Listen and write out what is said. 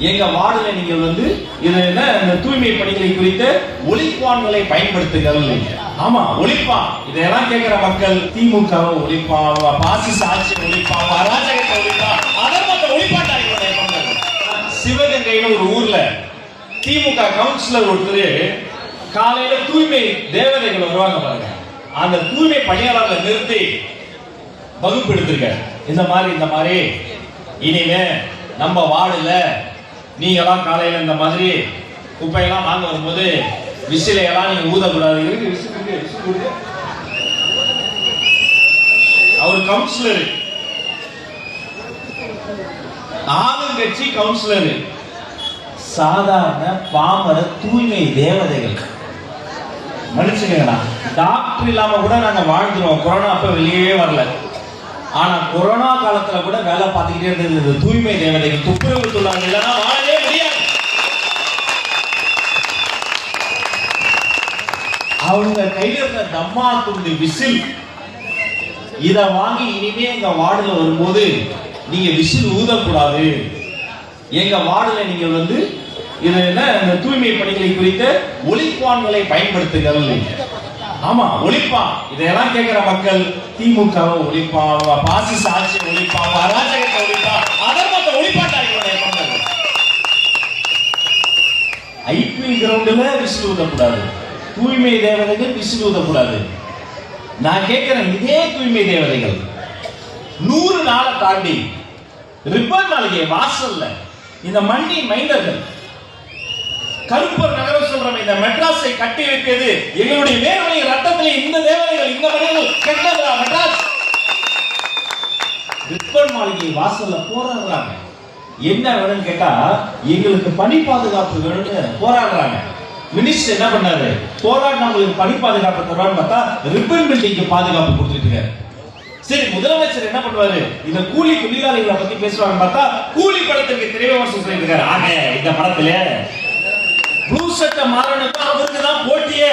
எங்க வார்டுல நீங்க இது என்ன இந்த தூய்மை பணிகளை குறித்த ஒலிப்பான்களை பயன்படுத்துங்கள். ஆமா, ஒலிப்பான் இதெல்லாம் கேட்கிற மக்கள் திமுகவை ஒலிப்பான், பாசிச ஆட்சி ஒலிப்பான், அராஜகத்தை ஒலிப்பான், அதர்மத்தை ஒலிப்பாட்டாங்க. சிவகங்கைன்னு ஒரு ஊர்ல திமுக கவுன்சிலர் ஒருத்தர் காலையில தூய்மை தேவதைகள் வருவாங்க பாருங்க, அந்த தூய்மை பணியாளர்களை நிறுத்தி வகுப்பு எடுத்திருக்காரு. இந்த மாதிரி இனிமே நம்ம வார்டுல நீங்களாம் காலையில இந்த மாதிரி குப்பையெல்லாம் வாங்க வரும்போது விசிலையெல்லாம் நீங்க ஊதக்கூடாது. அவர் கவுன்சிலர், ஆளுங்கட்சி கவுன்சிலர், சாதாரண பாமர தூய்மை தேவதைகள். மன்னிச்சுக்கங்கண்ணா, டாக்டர் இல்லாம கூட நாங்க வாழ்ந்துருவோம். கொரோனா அப்ப வெளியே வரல, ஆனா கொரோனா காலத்துல கூட வேலை பார்த்துக்கிட்டே இருந்தது தூய்மை தேவதைகள், துப்புரவு தொழிலாளர்கள் இல்லைன்னா வாழவே முடியாது. அவங்க கையில இருந்த தம்மா துண்டு விசில் இத வாங்கி இனிமே எங்க வார்டுல வரும்போது நீங்க விசில் ஊதக்கூடாது. எங்க வார்டுல நீங்க இது என்ன இந்த தூய்மை பணிகளை குறித்த ஒலிப்பான்களை பயன்படுத்துங்கள். ஆமா, ஒலிப்பான் இதெல்லாம் கேட்கிற மக்கள் திமுகவை ஒலிப்பான், பாசிச ஆட்சி ஒலிப்பான், அராஜகத்தை ஒலிப்பான், அதர்மத்தை ஒலிப்பாட்டாங்க. ஐபிஎல் கிரவுண்ட்ல விசில் ஊதக்கூடாது, தூய்மை தேவதைகள் விசில் ஊதக்கூடாது. நான் கேட்கிறேன், இதே தூய்மை தேவதைகள் 100 நாளை தாண்டி ரிப்பன் மாளிகை வாசல்ல இந்த மண்ணி மைந்தர்கள் கருப்பர் நகரம் சொல்றோம், இந்த மெட்ராஸை கட்டி வைப்பது எங்களுடைய வேர்வை ரத்தத்திலே இந்த தேவதைகள் இந்த மனிதர்கள் கெட்டதா மெட்ராஸ். ரிப்பன் மாளிகை வாசல்ல போராடுறாங்க. என்ன வேணும்னு கேட்டா எங்களுக்கு பணி பாதுகாப்பு வேணும்னு போராடுறாங்க. மினிஸ்டர் என்ன பண்ணாரு, போராடினவங்களுக்கு பணி பாதுகாப்பு தருவான்னு பார்த்தா ரிப்பன் பில்டிங்க்கு பாதுகாப்பு கொடுத்துட்டு இருக்காரு. சரி, முதலமைச்சர் என்ன பண்ணுவாரு, இந்த கூலி தொழிலாளிகளை பத்தி பேசுவாங்க பார்த்தா கூலி படத்துக்கு திரைவிமர்சனம் சொல்லிட்டு இருக்காரு. ஆக இந்த படத்துல ப்ளூ சட்டை மாறனுக்கு அவருக்கு தான் போட்டியே.